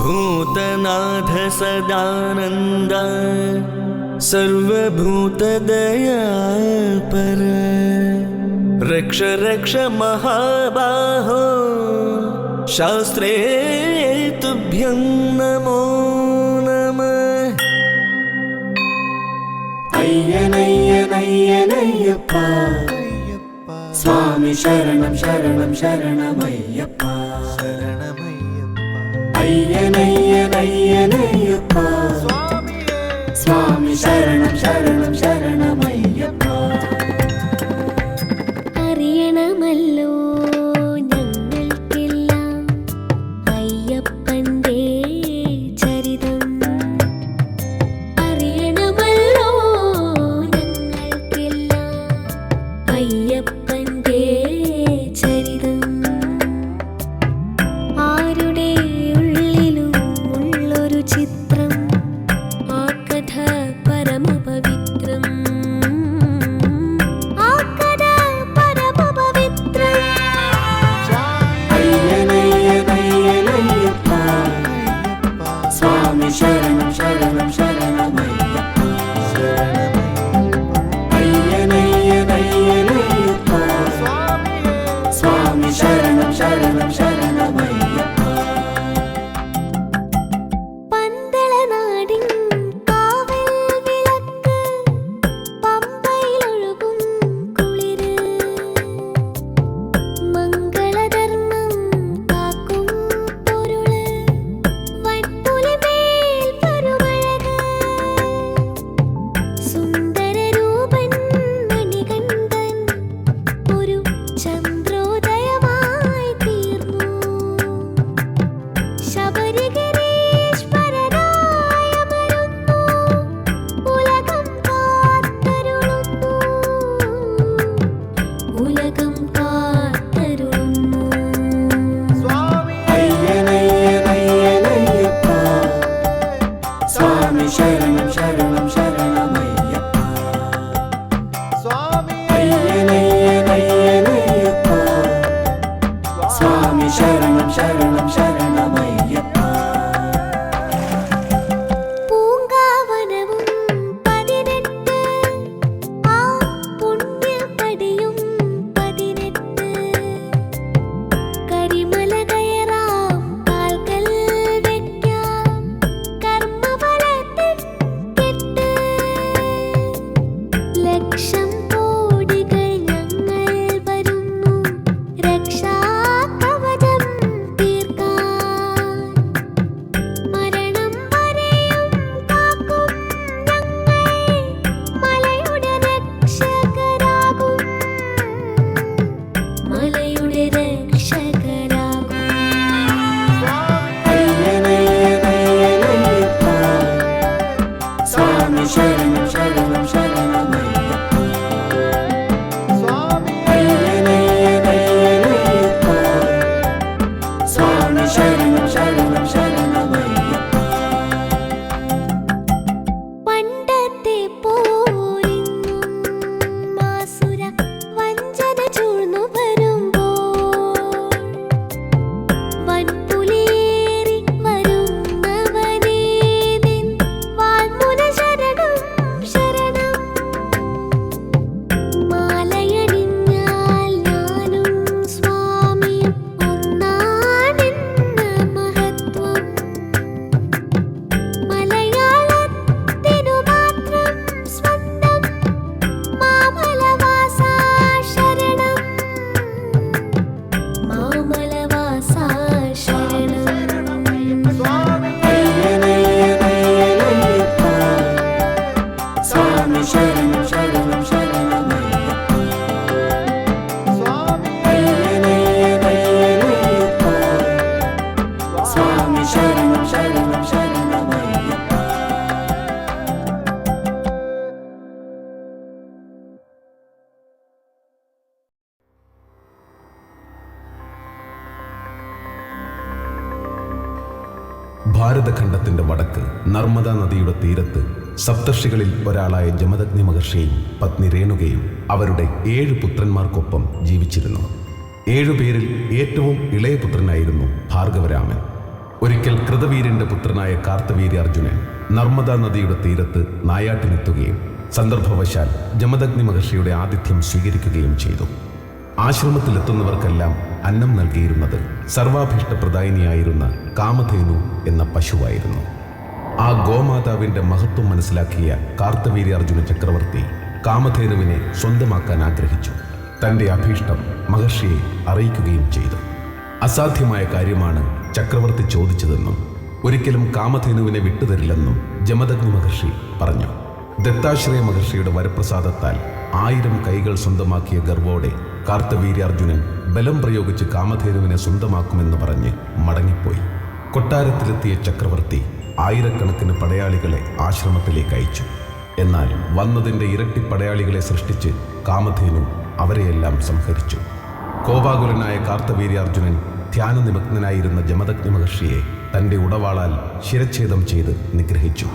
भूतनाथ सदानन्द सर्वभूतदयापर रक्ष रक्ष महाबाहो शास्त्रे तुभ्यं नमो नमः। अय्यनय्यनय्यनय्यप्पा स्वामी शरणं शरणं शरणमय्यप्पा अय्यनय्यनय्यनय्यप्पा स्वामी शरणं शरणं शरणमय्यप्पा। അറിയണമല്ലോ ഞങ്ങൾക്കെല്ലാം അയ്യപ്പന്റെ ചരിതം. അറിയണമല്ലോ ഞങ്ങൾക്കെല്ലാം അയ്യപ്പന്റെ ചരിതം. ആരുടെ ഉള്ളിലും ഉള്ളൊരു ചിത്രം, ആ കഥ പരമപവിത്രം. ആ കഥ പരമപവിത്രം. अय्यनय्यनय्यनय्यप्पा स्वामी शरणं शरणं शरणमय्यप्पा अय्यनय्यनय्यनय्यप्पा स्वामी शरणं शरणं शरणमय्यप्पा। പന്തളനാടിൻ കാവൽ വിളക്ക്, പമ്പയിലൊഴുകും കുളിര്, മംഗളധർമ്മം കാക്കും പൊരുള്, വട്ടുലിമേൽ ഭാരതഖണ്ഡത്തിന്റെ വടക്ക് നർമ്മദാ നദിയുടെ തീരത്ത് സപ്തർഷികളിൽ ഒരാളായ ജമദഗ്നി മഹർഷിയും പത്നി രേണുകയും അവരുടെ 7 പുത്രന്മാർക്കൊപ്പം ജീവിച്ചിരുന്നു. 7 പേരിൽ ഏറ്റവും ഇളയ പുത്രനായിരുന്നു ഭാർഗവരാമൻ. ഒരിക്കൽ കൃതവീര്യന്റെ പുത്രനായ കാർത്തവീര്യാർജുനൻ നർമ്മദാ നദിയുടെ തീരത്ത് നായാട്ടിനെത്തുകയും സന്ദർഭവശാൽ ജമദഗ്നി മഹർഷിയുടെ ആതിഥ്യം സ്വീകരിക്കുകയും ചെയ്തു. ആശ്രമത്തിലെത്തുന്നവർക്കെല്ലാം അന്നം നൽകിയിരുന്നത് സർവാഭീഷ്ടപ്രദായിനിയായിരുന്ന കാമധേനു എന്ന പശുവായിരുന്നു. ആ ഗോമാതാവിന്റെ മഹത്വം മനസ്സിലാക്കിയ കാർത്തവീര്യാർജുന ചക്രവർത്തി കാമധേനുവിനെ സ്വന്തമാക്കാൻ ആഗ്രഹിച്ചു. തന്റെ അഭീഷ്ടം മഹർഷിയെ അറിയിക്കുകയും ചെയ്തു. അസാധ്യമായ കാര്യമാണ് ചക്രവർത്തി ചോദിച്ചതെന്നും ഒരിക്കലും കാമധേനുവിനെ വിട്ടുതരില്ലെന്നും ജമദഗ്നി മഹർഷി പറഞ്ഞു. ദത്താശ്രയ മഹർഷിയുടെ വരപ്രസാദത്താൽ 1000 കൈകൾ സ്വന്തമാക്കിയ ഗർവോടെ കാർത്തവീര്യാർജുനൻ ബലം പ്രയോഗിച്ച് കാമധേനുവിനെ സ്വന്തമാക്കുമെന്ന് പറഞ്ഞ് മടങ്ങിപ്പോയി. കൊട്ടാരത്തിലെത്തിയ ചക്രവർത്തി ആയിരക്കണക്കിന് പടയാളികളെ ആശ്രമത്തിലേക്ക് അയച്ചു. എന്നാൽ വന്നതിൻ്റെ ഇരട്ടി പടയാളികളെ സൃഷ്ടിച്ച് കാമധേനു അവരെയെല്ലാം സംഹരിച്ചു. കോപാകുലനായ കാർത്തവീര്യാർജുനൻ ധ്യാനനിമഗ്നനായിരുന്ന ജമദഗ്നി മഹർഷിയെ തൻ്റെ ഉടവാളാൽ ശിരച്ഛേദം ചെയ്ത് നിഗ്രഹിച്ചു.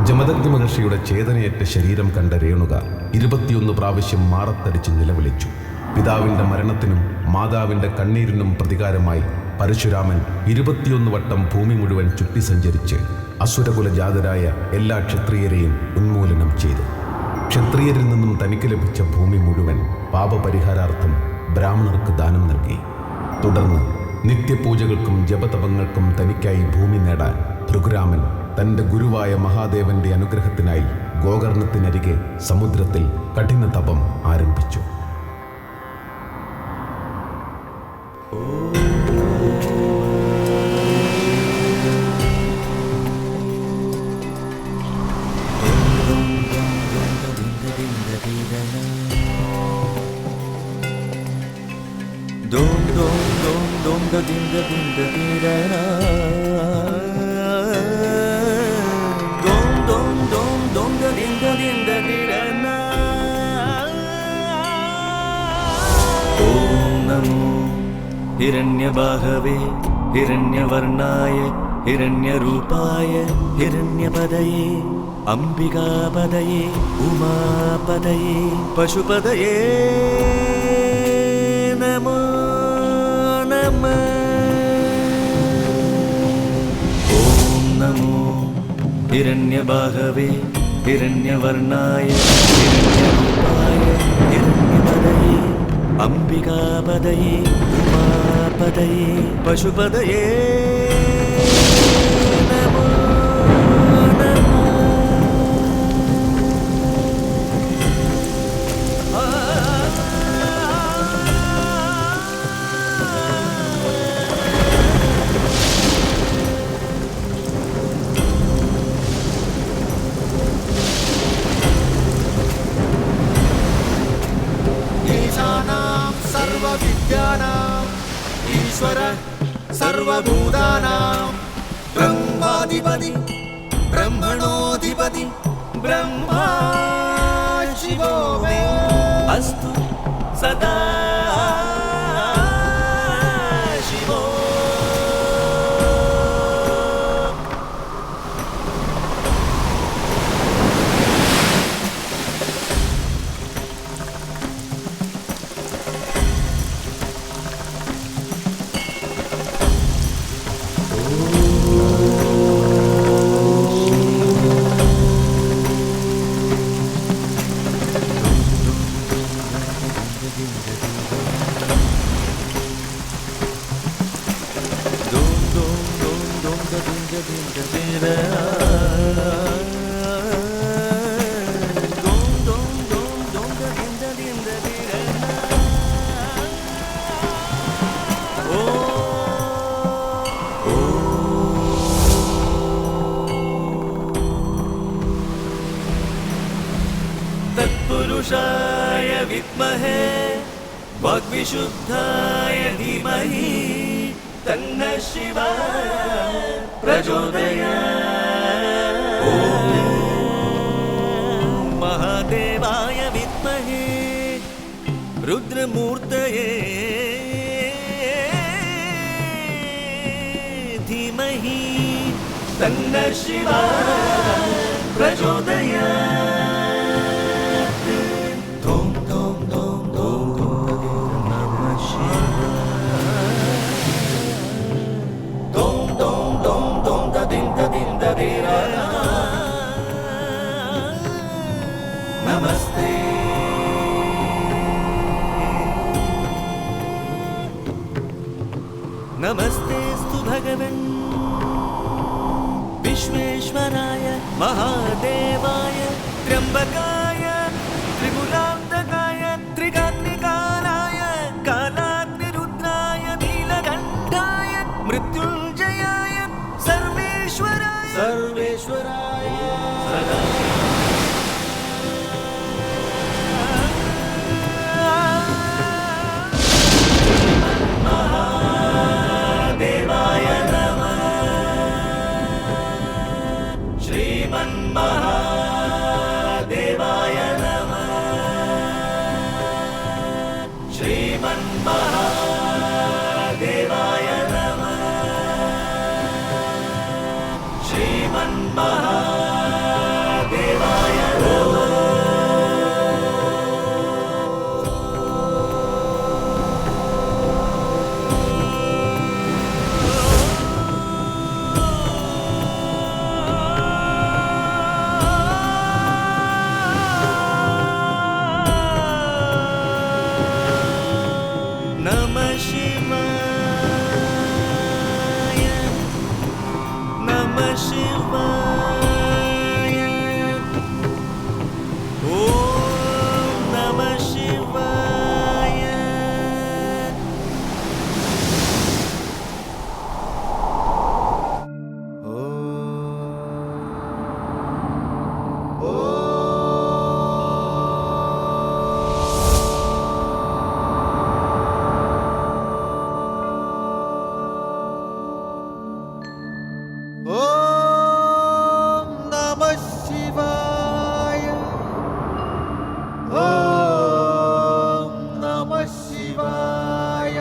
ജമദഗ്നി മഹർഷിയുടെ ചേതനയേറ്റ ശരീരം കണ്ട രേണുക 21 പ്രാവശ്യം മാറത്തടിച്ച് നിലവിളിച്ചു. പിതാവിൻ്റെ മരണത്തിനും മാതാവിൻ്റെ കണ്ണീരിനും പ്രതികാരമായി പരശുരാമൻ 21 വട്ടം ഭൂമി മുഴുവൻ ചുറ്റി സഞ്ചരിച്ച് അസുരകുലജാതരായ എല്ലാ ക്ഷത്രിയരെയും ഉന്മൂലനം ചെയ്തു. ക്ഷത്രിയരിൽ നിന്നും തനിക്ക് ലഭിച്ച ഭൂമി മുഴുവൻ പാപപരിഹാരാർത്ഥം ബ്രാഹ്മണർക്ക് ദാനം നൽകി. തുടർന്ന് നിത്യപൂജകൾക്കും ജപതപങ്ങൾക്കും തനിക്കായി ഭൂമി നേടാൻ ഭൃഗുരാമൻ തൻ്റെ ഗുരുവായ മഹാദേവന്റെ അനുഗ്രഹത്തിനായി ഗോകർണത്തിനരികെ സമുദ്രത്തിൽ കഠിന തപം ആരംഭിച്ചു. हिरण्यबाहवे हिरण्यवर्णाय हिरण्यरूपाय हिरण्यपदये अम्बिकापदये उमापदये पशुपदये नमो नमः। ॐ नमो हिरण्यबाहवे हिरण्यवर्णाय हिरण्यरूपाय हिरण्यपदये अम्बिकापदये उमापदये पशुपदये नमो नमः। ईश्वर सर्वभूतानां ब्रह्माधिपति ब्रह्मणोऽधिपति ब्रह्मा शिवो मे अस्तु सदा शिवो। तत्पुरुषाय विद्महे वाग्विशुद्धाय धीमहि तन्नः शिवः प्रचोदयात्। ॐ महादेवाय विद्महे रुद्रमूर्तये धीमहि तन्नः शिवाय प्रचोदयात्। धूम धूम धूम धूम नमः शिवाय। धूम धूम धूम धूम ददिं दधीरा। नमस्ते नमस्तेस्तु भगवन् विश्वेश्वराय महादेवाय त्र्यम्बकाय त्रिपुरान्तकाय त्रिकाग्निकालाय कालाग्निरुद्राय नीलकण्ठाय मृत्युञ्जयाय सर्वेश्वराय महादेवाय नमः। श्रीमन्महादेवाय नमः। श्रीमन्महादेवाय नमः। श्रीमन्महादेवाय नमः। नमः शिवाय नमः शिवाय ॐ नमः शिवाय।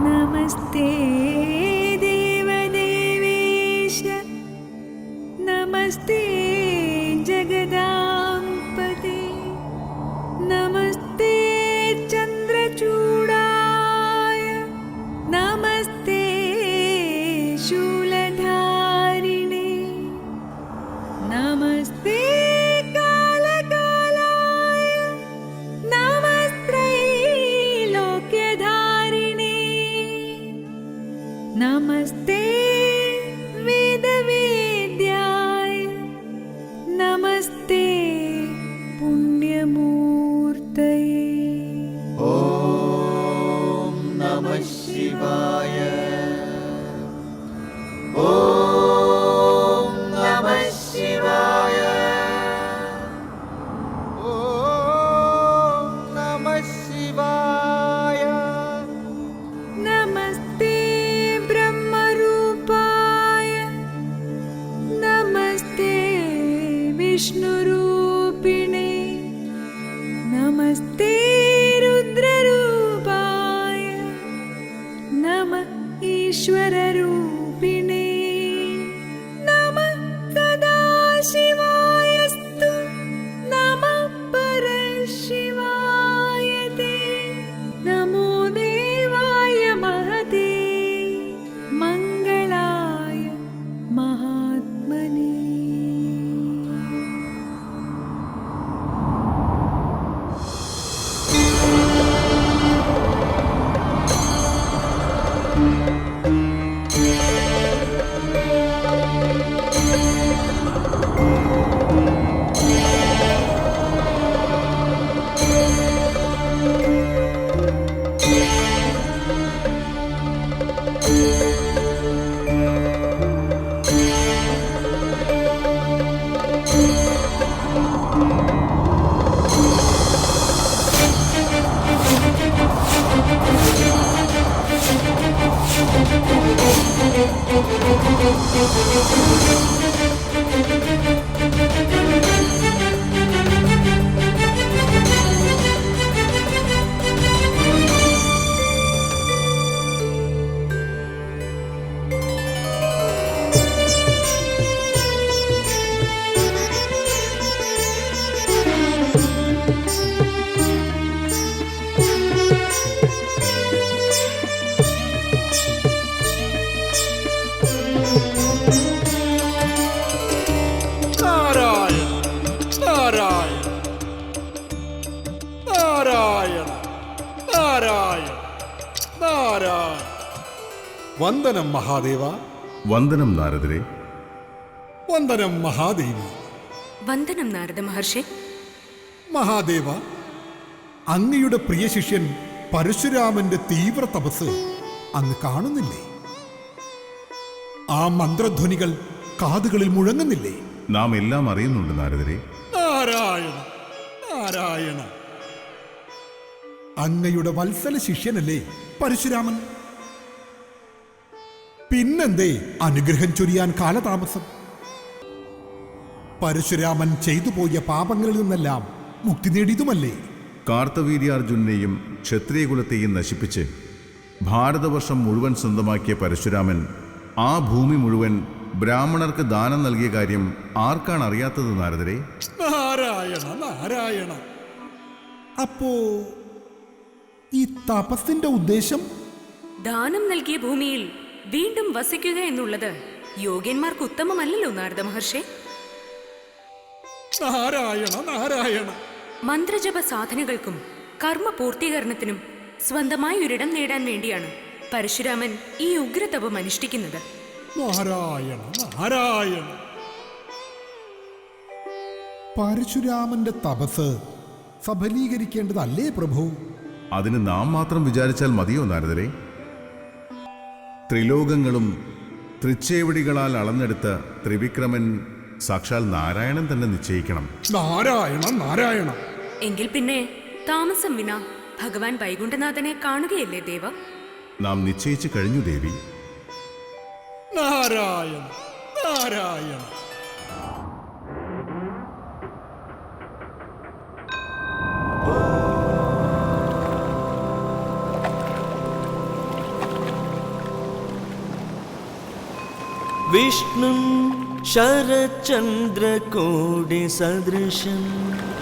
नमस्ते देवदेवेश नमस्ते जगदाम्पते नमस्ते चन्द्रचूडाय नमस्ते शूलधारिणे नमस्ते कालकालाय नमस्त्रैलोक्यधारिणे नमस्ते वेदवेद्याय विष्णुरूपिणे नमस्ते रुद्ररूपाय नमः ईश्वररूपिणे नमः सदाशिवायस्तु नमः परशिवाय ते नमो देवाय महते मङ्गलाय महात्मने। വന്ദനം മഹാദേവ. വന്ദനം നാരദരെ. വന്ദനം മഹാദേവി. വന്ദനം നാരദ മഹർഷി. മഹാദേവ, അങ്ങയുടെ പ്രിയ ശിഷ്യൻ പരശുരാമന്റെ തീവ്ര തപസ് അങ്ങ് കാണുന്നില്ലേ? ആ മന്ത്രധ്വനികൾ കാതുകളിൽ മുഴങ്ങുന്നില്ലേ? നാം എല്ലാം അറിയുന്നുണ്ട് നാരദരെ. നാരായണ നാരായണ, അങ്ങയുടെ വത്സല ശിഷ്യനല്ലേ പരശുരാമൻ? പിന്നെന്തേ അനുഗ്രഹം ചൊരിയാൻ കാലതാമസം? പരശുരാമൻ ചെയ്തു പോയ പാപങ്ങളിൽ നിന്നെല്ലാം മുക്തി നേടിയതുമല്ലേ? കാർത്തവീര്യാർജുനെയും ക്ഷത്രിയകുലത്തെയും നശിപ്പിച്ച് ഭാരതവർഷം മുഴുവൻ സ്വന്തമാക്കിയ പരശുരാമൻ ആ ഭൂമി മുഴുവൻ ബ്രാഹ്മണർക്ക് ദാനം നൽകിയ കാര്യം ആർക്കാണ് അറിയാത്തത് നാരദരെ? നാരായണ നാരായണ. അപ്പോ ഈ തപസ്സിന്റെ ഉദ്ദേശം? ദാനം നൽകിയ ഭൂമിയിൽ വീണ്ടും വസിക്കുക എന്നുള്ളത് യോഗ്യന്മാർക്ക് ഉത്തമമല്ലല്ലോ നാരദ മഹർഷി. നാരായണ നാരായണ. മന്ത്രജപ സാധനകൾക്കും കർമ്മ പൂർത്തീകരണത്തിനും സ്വന്തമായി ഒരിടം നേടാൻ വേണ്ടിയാണ് പരശുരാമൻ ഈ ഉഗ്രതപം അനുഷ്ഠിക്കുന്നത്. നാരായണ നാരായണ. പരശുരാമന്റെ തപസ് സഫലീകരിക്കേണ്ടതല്ലേ പ്രഭു? അതിന് നാം മാത്രം വിചാരിച്ചാൽ മതിയോ നാരദരെ? ത്രിലോകങ്ങളും തൃച്ചേവടികളാൽ അളന്നെടുത്ത ത്രിവിക്രമൻ സാക്ഷാൽ നാരായണൻ തന്നെ നിശ്ചയിക്കണം. നാരായണ നാരായണ. എങ്കിൽ പിന്നെ താമസം വിന ഭഗവാൻ വൈകുണ്ഠനാഥനെ കാണുകയല്ലേ ദേവ? നാം നിശ്ചയിച്ചു കഴിഞ്ഞു ദേവി. നാരായണ നാരായണ. विष्णुं शरच्चन्द्रकोटिसदृशं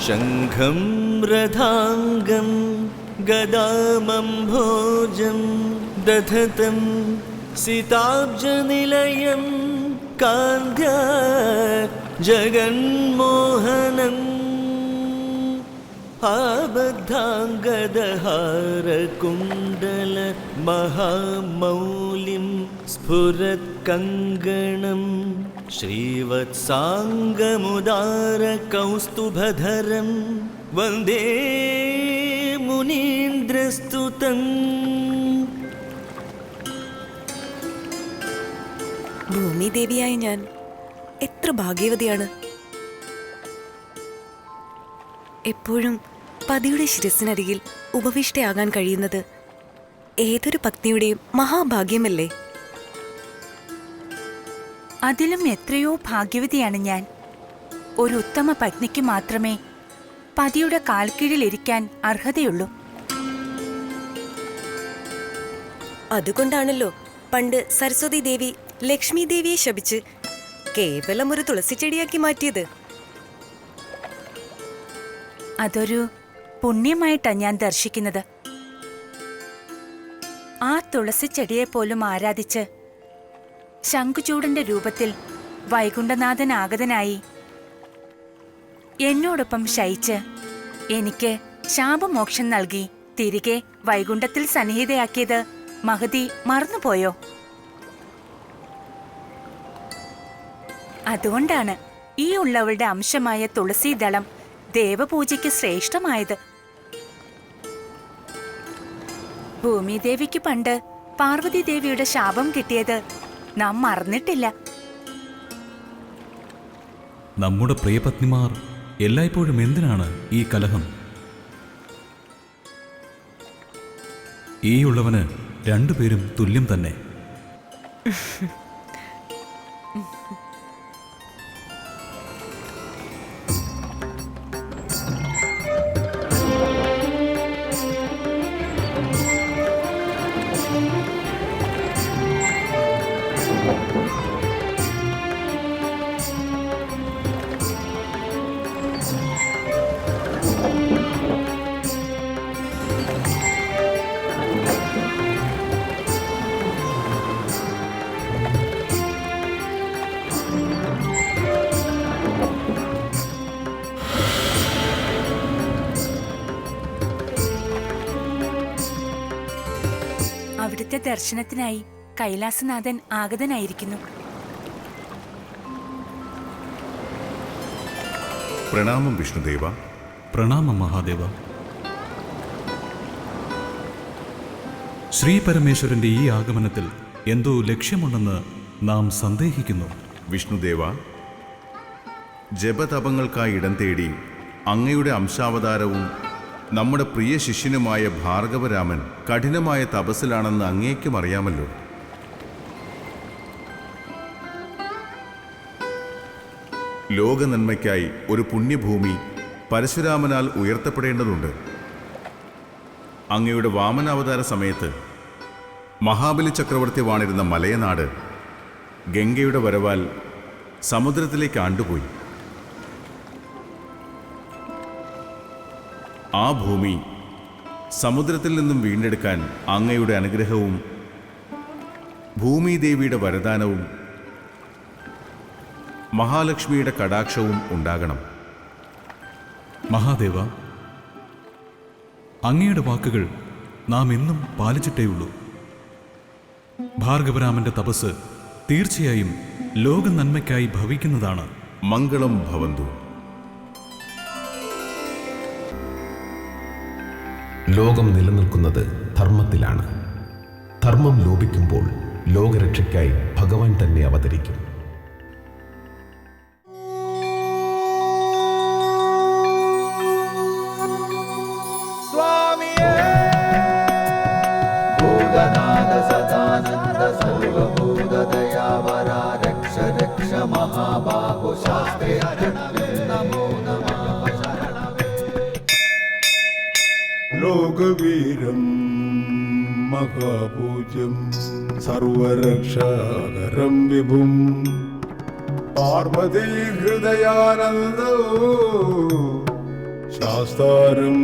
शङ्खं रथाङ्गं गदामम्भोजं दधतं सिताब्जनिलयं कान्त्या जगन्मोहनम् आबद्धाङ्गदहारकुण्डल महामौलिं स्फुरत्कङ्गणं श्रीवत्साङ्गमुदारकौस्तुभधरं वन्दे मुनीन्द्रस्तुतम्. ഭൂമിദേവിയായ ഞാൻ എത്ര ഭാഗ്യവതിയാണ്. എപ്പോഴും പതിയുടെ ശിരസിനരികിൽ ഉപവിഷ്ടയാകാൻ കഴിയുന്നത് ഏതൊരു പത്നിയുടെയും മഹാഭാഗ്യമല്ലേ? അതിലും എത്രയോ ഭാഗ്യവതിയാണ് ഞാൻ. ഒരു ഉത്തമ പത്നിക്ക് മാത്രമേ പതിയുടെ കാൽക്കീഴിലിരിക്കാൻ അർഹതയുള്ളൂ. അതുകൊണ്ടാണല്ലോ പണ്ട് സരസ്വതി ദേവി ലക്ഷ്മി ദേവിയെ ശപിച്ച് കേവലം ഒരു തുളസിച്ചെടിയാക്കി മാറ്റിയത്. അതൊരു പുണ്യമായിട്ടാണ് ഞാൻ ദർശിക്കുന്നത്. ആ തുളസിച്ചെടിയെ പോലും ആരാധിച്ച് ശംഖുചൂടന്റെ രൂപത്തിൽ വൈകുണ്ഠനാഥൻ ആഗതനായി എന്നോടൊപ്പം ശയിച്ച് എനിക്ക് ശാപമോക്ഷം നൽകി തിരികെ വൈകുണ്ഠത്തിൽ സന്നിഹിതയാക്കിയത് മഹതി മറന്നുപോയോ? അതുകൊണ്ടാണ് ഈ ഉള്ളവളുടെ അംശമായ തുളസീദളം ദേവപൂജയ്ക്ക് ശ്രേഷ്ഠമായത്. ഭൂമിദേവിക്ക് പണ്ട് പാർവതി ദേവിയുടെ ശാപം കിട്ടിയത് നാം മറന്നിട്ടില്ല. നമ്മുടെ പ്രിയപത്നിമാർ എല്ലായ്പ്പോഴും എന്തിനാണ് ഈ കലഹം? ഈ ഉള്ളവന് രണ്ടുപേരും തുല്യം തന്നെ. അവിടുത്തെ ദർശനത്തിനായി കൈലാസനാഥൻ ആഗതനായിരിക്കുന്നു. പ്രണാമം വിഷ്ണുദേവ. പ്രണാമം മഹാദേവ. ശ്രീ പരമേശ്വരന്റെ ഈ ആഗമനത്തിൽ എന്തോ ലക്ഷ്യമുണ്ടെന്ന് നാം സന്ദേഹിക്കുന്നു. വിഷ്ണുദേവ, ജപതപങ്ങൾക്കായി ഇടം തേടി അങ്ങയുടെ അംശാവതാരവും നമ്മുടെ പ്രിയ ശിഷ്യനുമായ ഭാർഗവരാമൻ കഠിനമായ തപസ്സിലാണെന്ന് അങ്ങേക്കും അറിയാമല്ലോ. ലോക നന്മയ്ക്കായി ഒരു പുണ്യഭൂമി പരശുരാമനാൽ ഉയർത്തപ്പെടേണ്ടതുണ്ട്. അങ്ങയുടെ വാമനാവതാര സമയത്ത് മഹാബലി ചക്രവർത്തി വാണിരുന്ന മലയനാട് ഗംഗയുടെ വരവാൽ സമുദ്രത്തിലേക്ക് ആണ്ടുപോയി. ആ ഭൂമി സമുദ്രത്തിൽ നിന്നും വീണ്ടെടുക്കാൻ അങ്ങയുടെ അനുഗ്രഹവും ഭൂമിദേവിയുടെ വരദാനവും മഹാലക്ഷ്മിയുടെ കടാക്ഷവും ഉണ്ടാകണം. മഹാദേവ, അങ്ങയുടെ വാക്കുകൾ നാം എന്നും പാലിച്ചിട്ടേയുള്ളൂ. ഭാർഗവരാമന്റെ തപസ് തീർച്ചയായും ലോക നന്മയ്ക്കായി ഭവിക്കുന്നതാണ്. മംഗളം ഭവന്തു. ലോകം നിലനിൽക്കുന്നത് ധർമ്മത്തിലാണ്. ധർമ്മം ലോപിക്കുമ്പോൾ ലോകരക്ഷയ്ക്കായി ഭഗവാൻ തന്നെ അവതരിക്കും. ഭൂതനാഥ സദാനന്ദ സർവഭൂതദയാവര രക്ഷ രക്ഷ മഹാബാഹു ശാസ്ത്രേ നമോ നമഃ. ലോകവീരം മഹാപൂജ്യം സർവരക്ഷാകരം വിഭും പാർവതീ ഹൃദയാനന്ദോ ശാസ്താരം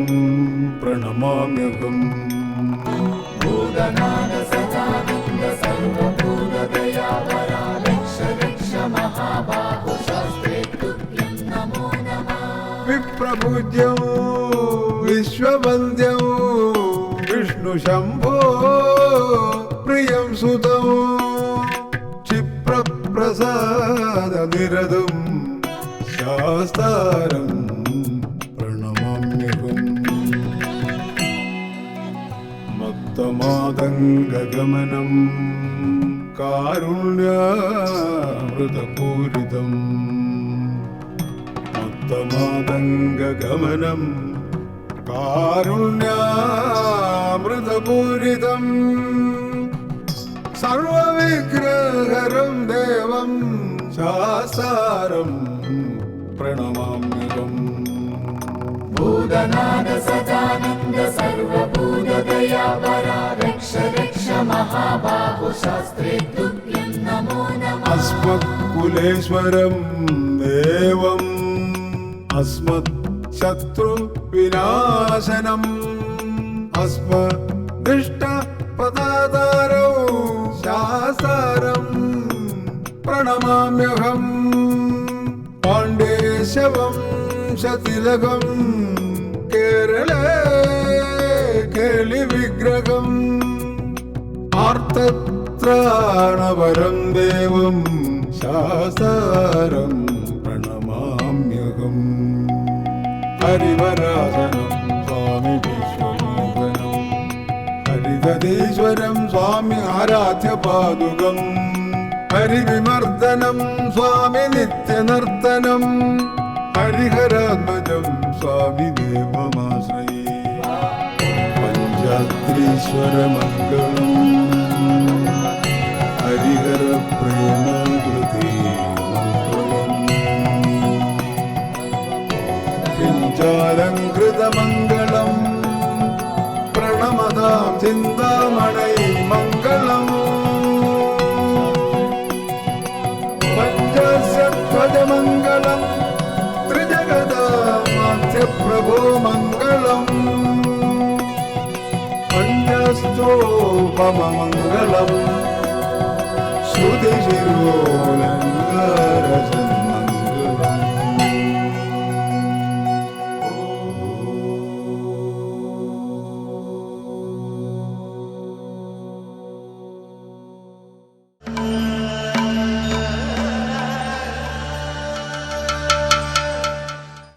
പ്രണമാമ്യഹം. ഭൂതനാഥ സദാനന്ദ സർവഭൂതദയാവര രക്ഷ രക്ഷ മഹാബാഹു ശാസ്ത്രേ തുഭ്യം നമോ നമഃ. വിപ്രപൂജ്യം വിശ്വവന്ദ്യം വിഷ്ണു ശംഭോ പ്രിയം സുതം ക്ഷിപ്രപ്രസാദ നിരതം ശാസ്താരം പ്രണമാമ്യഹം. മത്തമാതംഗഗമനം കാരുണ്യാമൃതപൂരിതം മത്തമാതംഗഗമനം കാരുണ്യാമൃതപൂരിതം സർവവിഗ്രഹരം ദേവം ശാസ്താരം പ്രണമാമ്യഹം ഭൂതനാഥ സദാനന്ദ സർവഭൂതദയാപര രക്ഷ രക്ഷ മഹാബാഹു ശാസ്ത്രേ തുഭ്യം നമോ നമഃ അസ്മത്കുലേശ്വരം ദേവം അസ്മത് ശത്രു വിനാശനം അസ്മദിഷ്ട പദാതാരോ ശാസ്താരം പ്രണമാമ്യഹം പാണ്ഡേശവം ശതിലകം കേരളേ കേളി വിഗ്രഹം ആർത്തത്രാണവരം ദേവം ശാസ്താരം പ്രണമാമ്യഹം ഹരിവരാസനം സ്വാമി വിശ്വമോഹനം ഹരിതീശ്വരം സ്വാമി ആരാധ്യ പാദുകം ഹരിവിമർദ്ദനം സ്വാമി നിത്യനർത്തനം ഹരിഹരാത്മജം സ്വാമി ദേവമാശ്രയേ പഞ്ചാത്രീശ്വരമംഗളം ഹരിഹര പ്രേമാകൃതി മംഗളം പിഞ്ചാലങ്കൃതമംഗളം പ്രണമതാം ചിന്താമണൈ മംഗളം പഞ്ചസ്യധ്വജമംഗളം ത്രിജഗദാമാധ്യപ്രഭോ മംഗളം പഞ്ചസ്തോപമംഗളം ശ്രുതിശിരോലങ്കാരസ